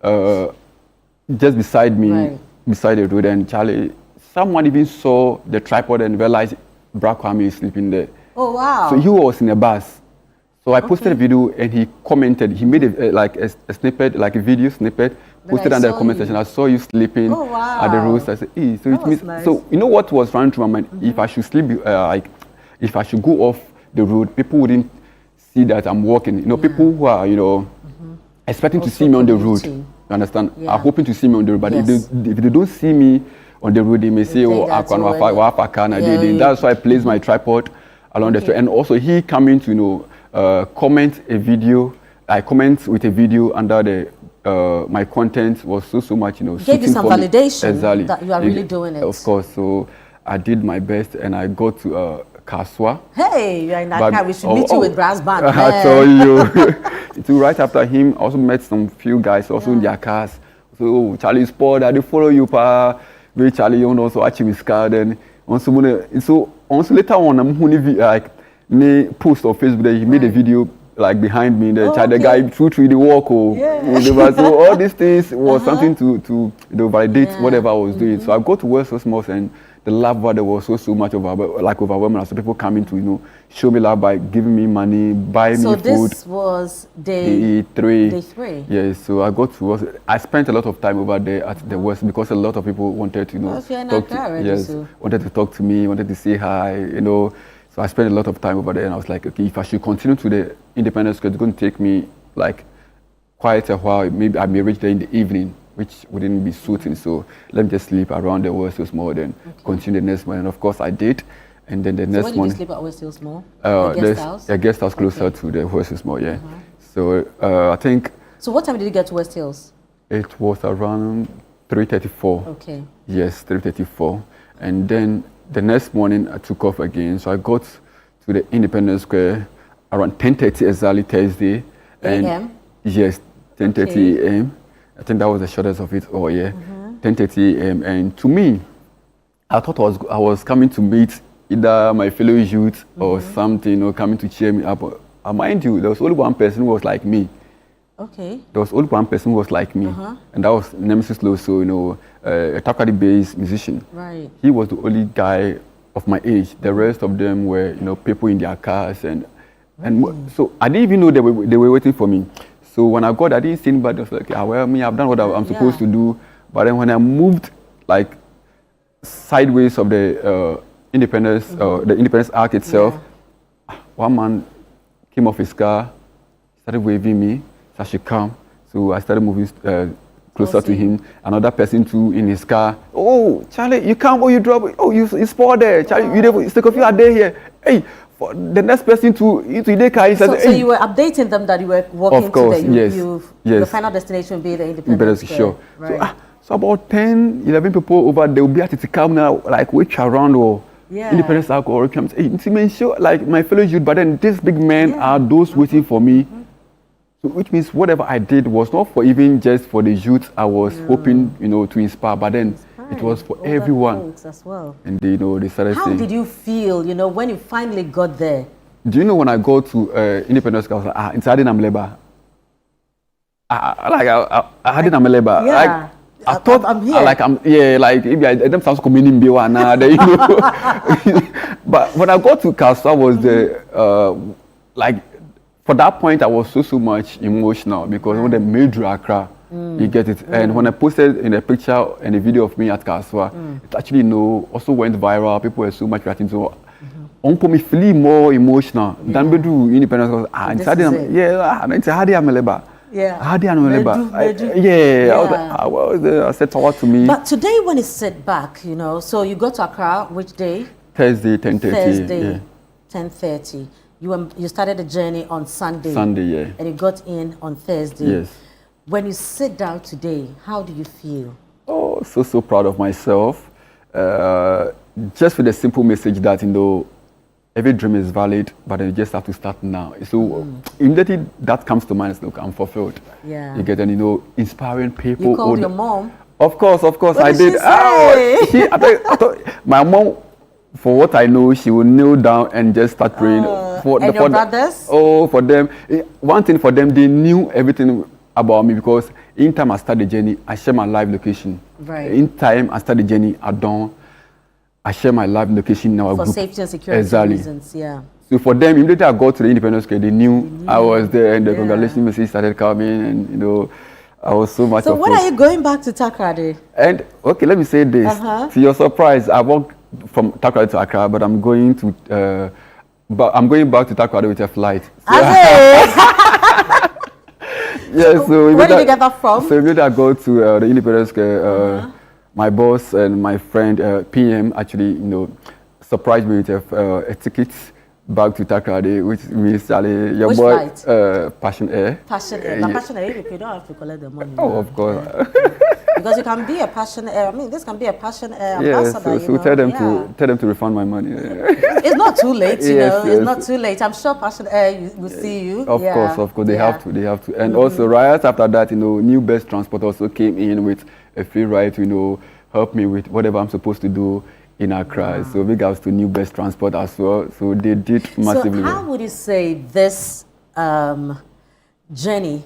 D: just beside me, beside the road. And Charlie, someone even saw the tripod and realized Bra Kwame is sleeping there.
C: Oh wow!
D: So he was in a bus. So I posted a video, and he commented. He made a snippet, like a video snippet, posted under the comment section. I saw you sleeping at the road. So I said, so it means. Nice. So you know what was running through my mind? If I should sleep, if I should go off the road, people wouldn't see that I'm walking. People who are, expecting also to see me on the road, you understand, are hoping to see me on the road. But if they don't see me on the road, they may say, that's why I placed my tripod along the street. And also he coming to, comment a video. I comment with a video under the my content was so much,
C: gave you some validation
D: exactly.
C: that you are really doing it.
D: Of course. So I did my best, and I got to Kaswa.
C: Hey, you're in Accra. We should meet you with brass band.
D: I told you. So right after him, I also met some few guys also in their cars. So Charlie Sport, I follow you, pa. Very Charlie, also achieve his card, and also later on, I'm like me post on Facebook that he made a video like behind me. The guy through the walk. So all these things was something to validate whatever I was doing. So I go to West Osmos, and the love there was so much overwhelming. So people coming to show me love by giving me money, buy me food.
C: So this was day 3. Day 3.
D: Yes. So I spent a lot of time over there at the West because a lot of people wanted to wanted to talk to me, wanted to say hi. So I spent a lot of time over there, and I was like, okay, if I should continue to the Independence Square, it's going to take me like quite a while. Maybe I may reach there in the evening, which wouldn't be suiting. So let me just sleep around the West Hills Mall, then continue the next morning. And of course, I did. And then the next morning.
C: Where did you sleep at West Hills Mall?
D: Guest house? A guest house closer to the West Hills Mall, yeah. So I think.
C: So what time did you get to West Hills?
D: It was around 3:34.
C: Okay.
D: Yes, 3:34. And then the next morning, I took off again. So I got to the Independence Square around 10:30 exactly Thursday.
C: A.M.?
D: Yes, 10:30 a.m. I think that was the shortest of it. 10:30 a.m. And to me, I thought I was coming to meet either my fellow youth or something, coming to cheer me up. Mind you, there was only one person who was like me.
C: Okay.
D: There was only one person who was like me, and that was Nemesis Loso, a Takoradi-based musician.
C: Right.
D: He was the only guy of my age. The rest of them were, people in their cars, and so I didn't even know they were waiting for me. So when I got, I didn't see anybody. I was like, I've done what I'm supposed to do. But then when I moved, like sideways of the Independence, the Independence Arc itself, one man came off his car, started waving me, so I should come. So I started moving closer to him. Another person too in his car. Oh, Charlie, you come, you drop, you spoiled there. Charlie, you stick of you are there here. Hey. For the next person to the car, he said,
C: so you were updating them that you were walking
D: of course,
C: to the final destination be the Independence Square.
D: Sure.
C: Right.
D: So about 10, 11 people over there will be at it come now, like which around or Independence Arc or comes. Hey, sure, like my fellow youth, but then these big men are those waiting for me. So which means whatever I did was not for even just for the youth. I was hoping, to inspire, but then it was for everyone
C: as well.
D: And they started
C: How
D: saying.
C: did you feel, when you finally got there?
D: Do you know when I go to Independence Square, I was like, inside in Ameleba. I had in Ameleba.
C: Yeah.
D: Like, I thought
C: I'm here.
D: Them sounds communing But when I got to Castle, I was for that point, I was so much emotional because when they made Accra, you get it. And when I posted in a picture and a video of me at Kaswa, it actually also went viral. People were so much reacting to it. On me feel more emotional than we do Independence. I said to me.
C: But today when it's set back, so you got to Accra, which day?
D: Thursday, 10:30.
C: Thursday, 10:30. You started the journey on Sunday.
D: Sunday, yeah.
C: And you got in on Thursday.
D: Yes.
C: When you sit down today, how do you feel?
D: Oh, so proud of myself. Just with the simple message that, every dream is valid, but you just have to start now. So immediately that comes to mind is, look, I'm fulfilled.
C: Yeah.
D: You get, inspiring people.
C: You called your mom?
D: Of course,
C: What
D: I did.
C: I
D: thought my mom, for what I know, she will kneel down and just start praying.
C: And your brothers?
D: For them. One thing for them, they knew everything about me because in time I start the journey, I share my live location.
C: Right.
D: In time I start the journey at dawn, I share my live location in our group.
C: For safety and security reasons, yeah.
D: So for them, immediately I got to the Independence Square, they knew I was there, and the congratulations message started coming, and I was so much.
C: So when are you going back to Takoradi?
D: And okay, let me say this. To your surprise, I walked from Takoradi to Accra, but I'm going back to Takoradi with a flight.
C: So,
D: so
C: where did you get that from?
D: So immediately I go to the Independence Square. My boss and my friend PM actually, surprised me with a ticket back to Takoradi, which means your
C: Which
D: boy
C: flight?
D: Passion Air.
C: Passion Air. Now, Passion Air, you don't have to collect the money.
D: Oh, of course.
C: Because you can be a Passion Air. I mean, this can be a Passion Air
D: ambassador.
C: Yes,
D: so tell them to refund my money.
C: It's not too late,
D: Yes.
C: It's not too late. I'm sure Passion Air will see you.
D: Of course. They have to. And also, right after that, New Best Transport also came in with a free ride to, help me with whatever I'm supposed to do in Accra. So big ups to New Best Transport as well. So they did massively.
C: So how would you say this journey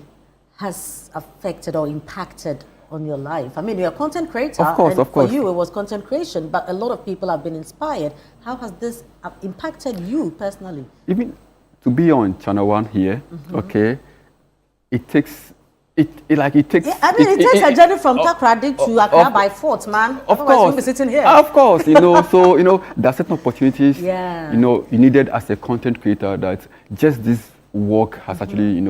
C: has affected or impacted on your life? I mean, you're a content creator.
D: Of course,
C: and
D: of course.
C: For you, it was content creation, but a lot of people have been inspired. How has this impacted you personally?
D: Even to be on Channel 1 here, okay, it takes. It takes.
C: Yeah, I mean, it takes a journey from Takoradi to Accra by foot, man.
D: Of
C: Otherwise,
D: course,
C: we'll be sitting here.
D: Of course, so there are certain opportunities.
C: Yeah.
D: You needed as a content creator that just this work has actually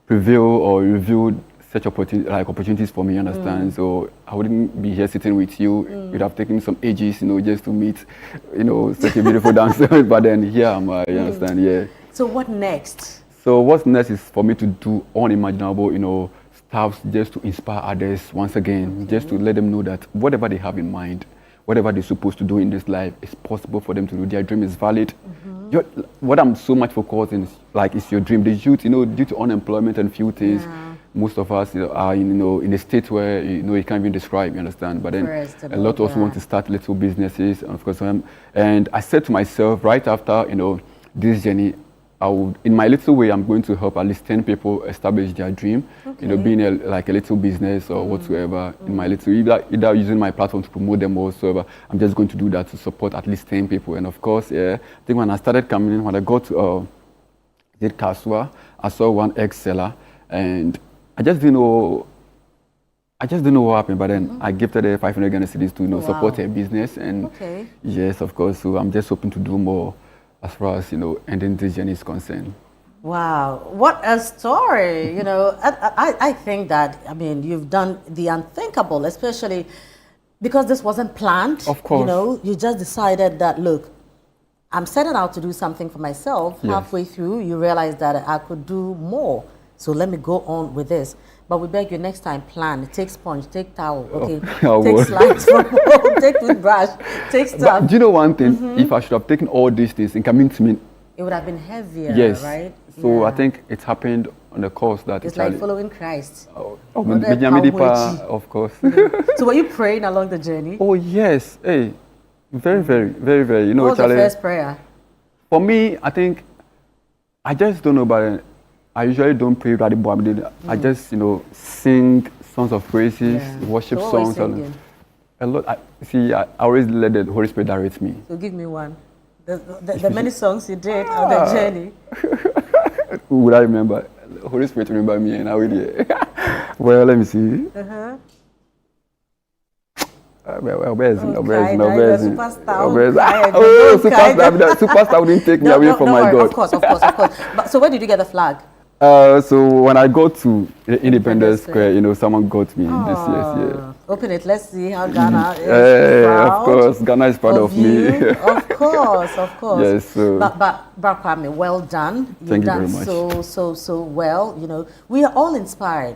D: prevailed or revealed such opportunities for me. Understand? So I wouldn't be here sitting with you. It would have taken some ages, just to meet, such a beautiful dancer. But then here am I. You understand? Yeah.
C: So what next?
D: So what's next is for me to do unimaginable, stuff just to inspire others once again, just to let them know that whatever they have in mind, whatever they're supposed to do in this life, is possible for them to do. Their dream is valid. What I'm so much focused on is your dream. The youth, due to unemployment and few things, most of us are in a state where you can't even describe. You understand? But then a lot also want to start little businesses, and of course, and I said to myself right after this journey, in my little way, I'm going to help at least 10 people establish their dream, being a little business or whatsoever. In my little, either using my platform to promote them or whatsoever. I'm just going to do that to support at least 10 people. And of course, I think when I started coming in, when I got to Kaswa, I saw one ex-seller, and I just didn't know what happened, but then I gifted her 500 Ghana cedis to support her business. And yes, of course, so I'm just hoping to do more as far as ending this journey is concerned.
C: Wow, what a story! I think that you've done the unthinkable, especially because this wasn't planned.
D: Of course,
C: you just decided that, look, I'm setting out to do something for myself. Yes. Halfway through, you realize that I could do more, so let me go on with this. But we beg you, next time, plan. Take sponge, take towel, okay? Take slides from home, take toothbrush, take stuff.
D: But do you know one thing? If I should have taken all these things and coming to me,
C: it would have been heavier,
D: yes.
C: Right?
D: So I think it happened on the course that
C: it's like following Christ.
D: Of course.
C: So were you praying along the journey?
D: Oh yes, hey, very, very, very, very.
C: What was the first prayer?
D: For me, I think I just don't know about it. I usually don't pray right, but I just, sing songs of praises, worship songs. A lot. I always let the Holy Spirit direct me.
C: So give me one. The many songs you did on the journey.
D: Would I remember? The Holy Spirit remember me, and I will. Well, let me see. Superstar wouldn't take me away from my God.
C: Of course. But, so where did you get the flag?
D: So when I got to Independence Square, someone got me this year.
C: Open it. Let's see how Ghana is proud.
D: Of course, Ghana is proud of me.
C: Of course.
D: Yes. So.
C: But Kwame, well done.
D: Thank you very much.
C: So well. We are all inspired.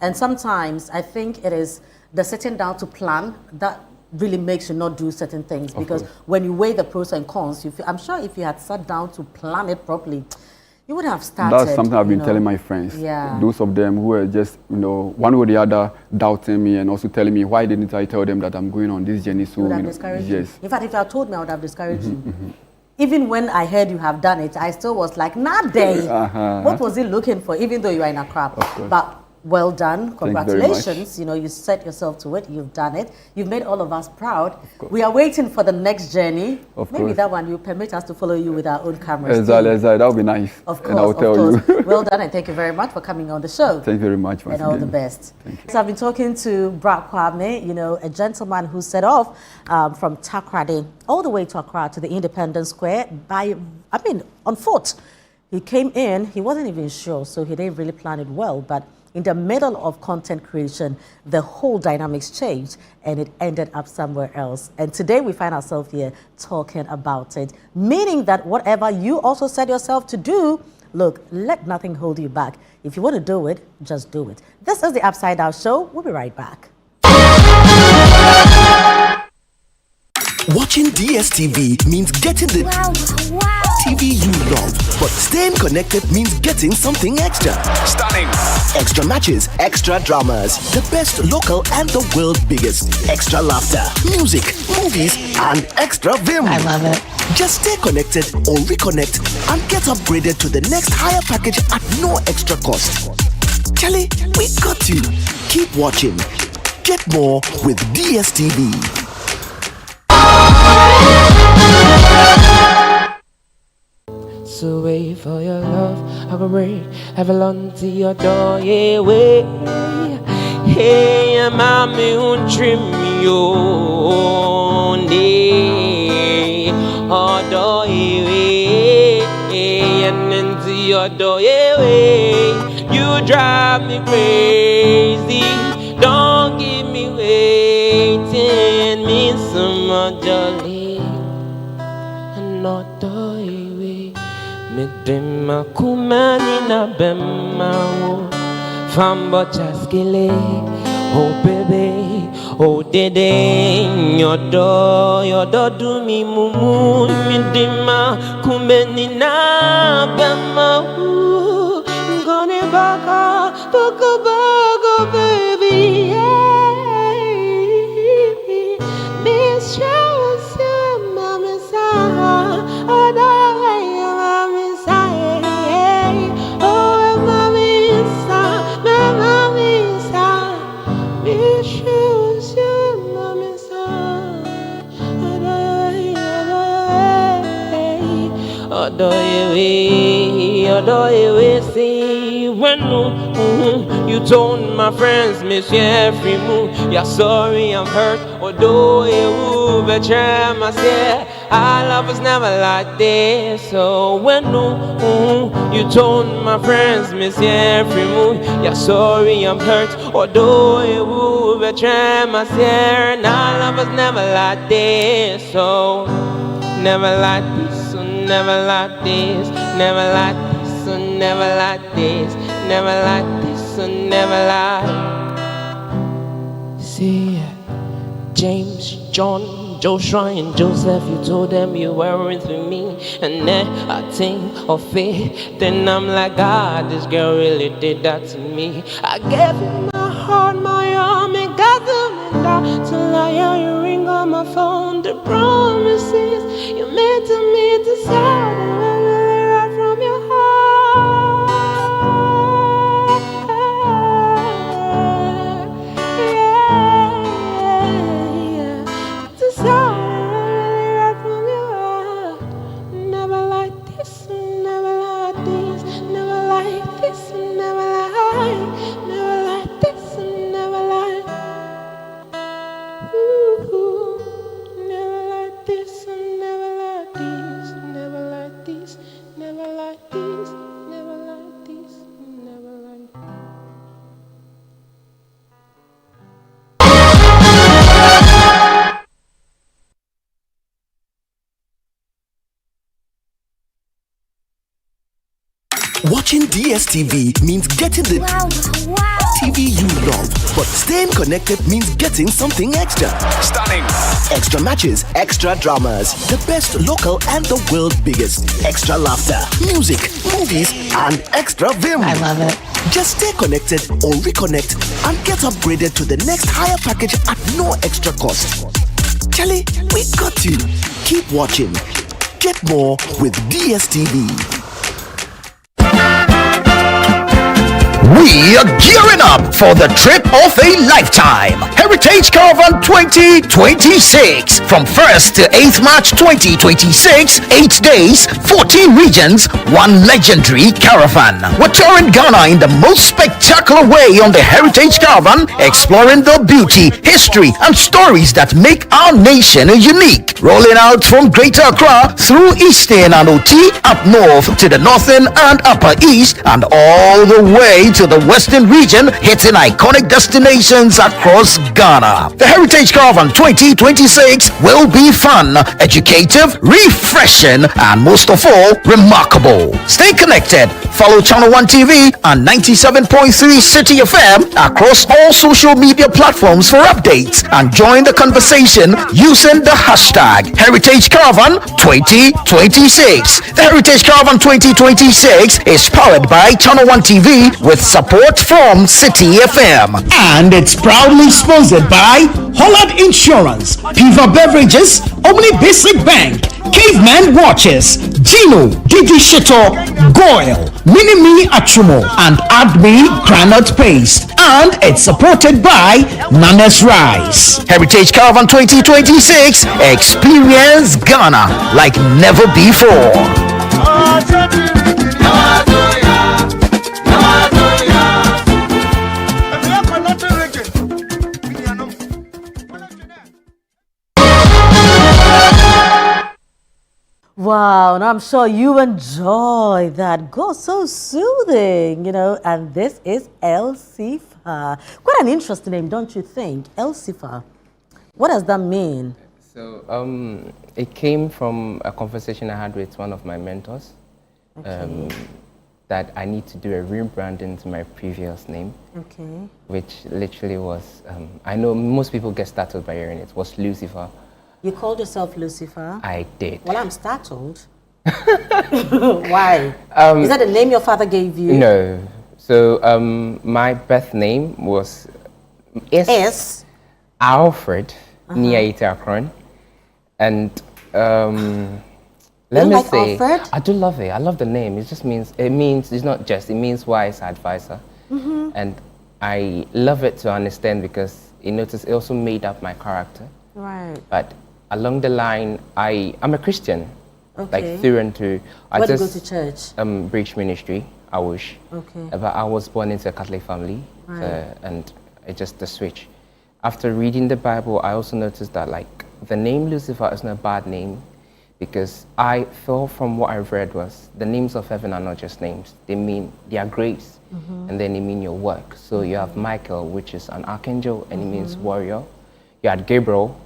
C: And sometimes I think it is the sitting down to plan that really makes you not do certain things, because when you weigh the pros and cons, I'm sure if you had sat down to plan it properly, you would have started.
D: That's something I've been telling my friends.
C: Yeah.
D: Those of them who were just, one way or the other, doubting me and also telling me, why didn't I tell them that I'm going on this journey? So,
C: would have discouraged you.
D: Yes.
C: In fact, if you had told me, I would have discouraged you. Even when I heard you have done it, I still was like, not day. What was he looking for, even though you are in Accra? But well done. Congratulations. You set yourself to it. You've done it. You've made all of us proud. We are waiting for the next journey. Maybe that one, you permit us to follow you with our own cameras.
D: Exactly. That would be nice.
C: Of course.
D: And I'll tell you.
C: Well done, and thank you very much for coming on the show.
D: Thank you very much.
C: And all the best. So I've been talking to Bra Kwame, a gentleman who set off from Takoradi all the way to Accra to the Independence Square on foot. He came in, he wasn't even sure, so he didn't really plan it well, but in the middle of content creation, the whole dynamics changed and it ended up somewhere else. And today we find ourselves here talking about it, meaning that whatever you also set yourself to do, look, let nothing hold you back. If you want to do it, just do it. This is the Upside Down Show. We'll be right back.
B: Watching DSTV means getting the TV you love, but staying connected means getting something extra.
E: Stunning.
B: Extra matches, extra dramas, the best local and the world's biggest. Extra laughter, music, movies, and extra vim.
F: I love it.
B: Just stay connected or reconnect and get upgraded to the next higher package at no extra cost. Charlie, we got you. Keep watching. Get more with DSTV.
A: So wait for your love, I go break, have a long to your door, yeah, wait. Hey, mommy, won't trim you, nee, oh, door, yeah, and into your door, yeah, you drive me crazy, don't keep me waiting, me some more jolly, another way. Medema kumani na bema wo fambo chaskele oh baby oh dede yodo do mi mumu medema kumani na bema wo gone baka baby miss you mama sa Although you see when you told my friends, miss you every move. Yeah, sorry, I'm hurt. Although you betray myself, our love was never like this. So when you told my friends, miss you every move. Yeah, sorry, I'm hurt. Although you betray myself, and our love was never like this. So never like this. Never like this, never like this, never like this, never like this, never like. See, James, John, Joshua, and Joseph, you told them you were with me, and then I think of faith. Then I'm like, God, this girl really did that to me. I gave you my heart, my arm, and got them and out till I hear you ring on my phone. The promises you made to me to sound right from your heart. Yeah. To sound right from your heart. Never like this, never like this, never like this, never like this, never like. Ooh. Never like this, never like this, never like this, never like this, never like this, never like this.
B: Watching DSTV means getting the TV you love, but staying connected means getting something extra.
E: Stunning.
B: Extra matches, extra dramas, the best local and the world's biggest. Extra laughter, music, movies, and extra vim.
C: I love it.
B: Just stay connected or reconnect and get upgraded to the next higher package at no extra cost. Charlie, we got you. Keep watching. Get more with DSTV.
E: We are gearing up for the trip of a lifetime. Heritage Caravan 2026. From 1st to 8th March 2026, 8 days, 14 regions, 1 legendary caravan. We're touring Ghana in the most spectacular way on the Heritage Caravan, exploring the beauty, history, and stories that make our nation unique. Rolling out from Greater Accra through Eastern and OT up north to the Northern and Upper East and all the way to the Western region, hitting iconic destinations across Ghana. The Heritage Caravan 2026 will be fun, educative, refreshing, and most of all, remarkable. Stay connected. Follow Channel 1 TV and 97.3 City FM across all social media platforms for updates and join the conversation using the hashtag Heritage Caravan 2026. The Heritage Caravan 2026 is powered by Channel 1 TV with support from City FM.
F: And it's proudly sponsored by Holland Insurance, Piva Beverages, Omni Basic Bank, Caveman Watches, Tino, Gigi Shito, Goyle, Minimi Achumo, and Admi Granite Paste. And it's supported by Nanes Rice.
E: Heritage Caravan 2026. Experience Ghana like never before.
C: Wow, and I'm sure you enjoy that. God, so soothing, you know. And this is El Sifa. Quite an interesting name, don't you think? El Sifa. What does that mean?
A: So it came from a conversation I had with one of my mentors.
C: Okay.
A: That I need to do a rebranding to my previous name.
C: Okay.
A: Which literally was, I know most people get startled by hearing it, was Lucifer.
C: You called yourself Lucifer?
A: I did.
C: Well, I'm startled. Why? Is that the name your father gave you?
A: No. So my birth name was
C: S.
A: Alfred Niaite Akron. And let
C: You
A: me
C: like
A: say,
C: Alfred?
A: I do love it. I love the name. It just means, it's not just, it means wise advisor. And I love it to understand because it also made up my character.
C: Right.
A: But along the line, I'm a Christian.
C: Okay.
A: Like through and through.
C: Where do you go to church?
A: Bridge Ministry, I wish.
C: Okay.
A: But I was born into a Catholic family.
C: Right.
A: And it just the switch. After reading the Bible, I also noticed that like the name Lucifer is not a bad name because I felt from what I've read was the names of heaven are not just names. They are grace and then they mean your work. So you have Michael, which is an archangel and it means warrior. You had Gabriel,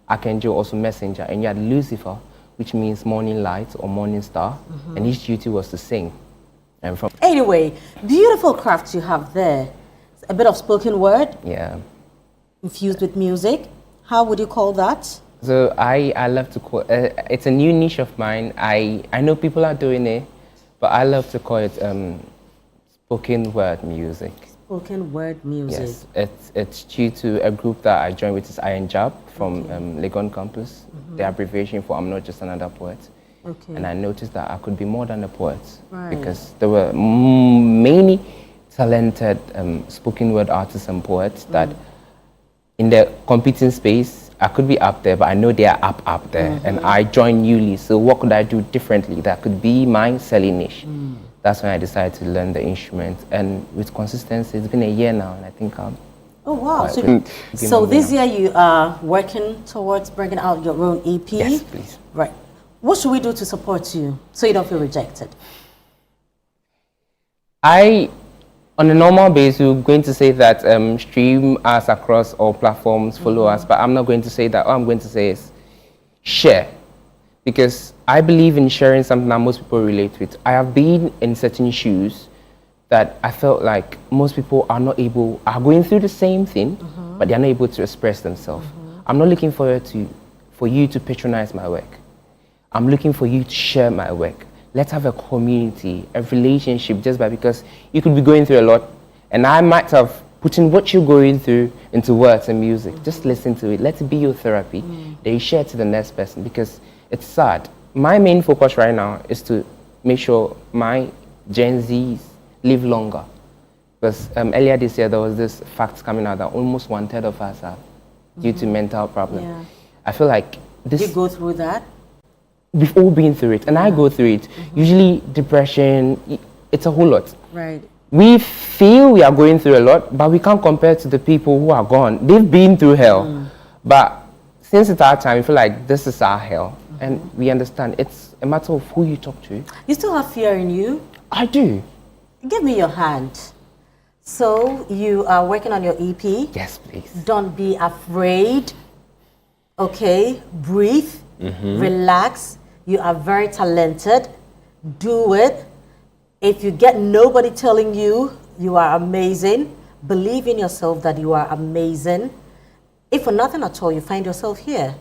A: archangel, also messenger, and you had Lucifer, which means morning light or morning star, and his duty was to sing. And from
C: Anyway, beautiful craft you have there. A bit of spoken word infused with music. How would you call that?
A: So I love to call it's a new niche of mine. I know people are doing it, but I love to call it spoken word music.
C: Spoken word music.
A: Yes, it's due to a group that I joined, which is Iron Job from Legon Campus. The abbreviation for I'm not just another poet.
C: Okay.
A: And I noticed that I could be more than a poet
C: Right.
A: because there were many talented spoken word artists and poets that in the competing space, I could be up there, but I know they are up there. And I joined newly, so what could I do differently? That could be my selling niche. That's when I decided to learn the instrument. And with consistency, it's been a year now, and I think I'm...
C: Oh, wow.
A: Right.
C: So this year you are working towards bringing out your own EP?
A: Yes, please.
C: Right. What should we do to support you so you don't feel rejected?
A: On a normal basis, we're going to say that stream us across all platforms, follow us, but I'm not going to say that. All I'm going to say is share. Because I believe in sharing something that most people relate with. I have been in certain shoes that I felt like most people are going through the same thing, but they're not able to express themselves. I'm not looking for you to patronize my work. I'm looking for you to share my work. Let's have a community, a relationship, because you could be going through a lot, and I might have put in what you're going through into words and music. Just listen to it. Let it be your therapy. Then you share it to the next person, because it's sad. My main focus right now is to make sure my Gen Zs live longer. Because earlier this year, there was this fact coming out that almost 1/3 of us are due to mental problems.
C: Yeah.
A: I feel like this...
C: You go through that?
A: We've all been through it, and I go through it. Usually depression, it's a whole lot.
C: Right.
A: We feel we are going through a lot, but we can't compare to the people who are gone. They've been through hell. But since it's our time, we feel like this is our hell. And we understand it's a matter of who you talk to.
C: You still have fear in you?
A: I do.
C: Give me your hand. So you are working on your EP?
A: Yes, please.
C: Don't be afraid. Okay, breathe, relax. You are very talented. Do it. If you get nobody telling you you are amazing, believe in yourself that you are amazing. If for nothing at all, you find yourself here.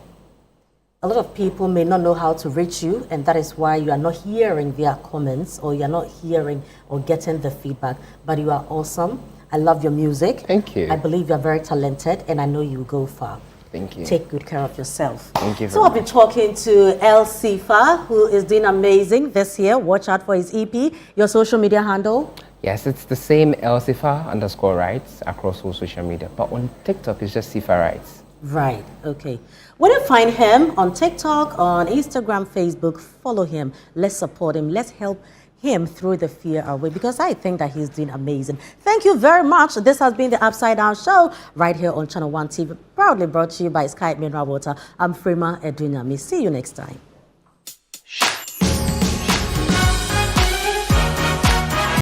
C: A lot of people may not know how to reach you, and that is why you are not hearing their comments, or you are not hearing or getting the feedback. But you are awesome. I love your music.
A: Thank you.
C: I believe you are very talented, and I know you will go far.
A: Thank you.
C: Take good care of yourself.
A: Thank you.
C: So I've been talking to El Sifa, who is doing amazing this year. Watch out for his EP. Your social media handle?
A: Yes, it's the same Elsifa_rights across all social media. But on TikTok, it's just Sifa Rights.
C: Right, okay. When you find him on TikTok, on Instagram, Facebook, follow him. Let's support him. Let's help him through the fear away, because I think that he's doing amazing. Thank you very much. This has been the Upside Down Show right here on Channel 1 TV, proudly brought to you by Sky Mineral Water. I'm Frema Adunyame. See you next time.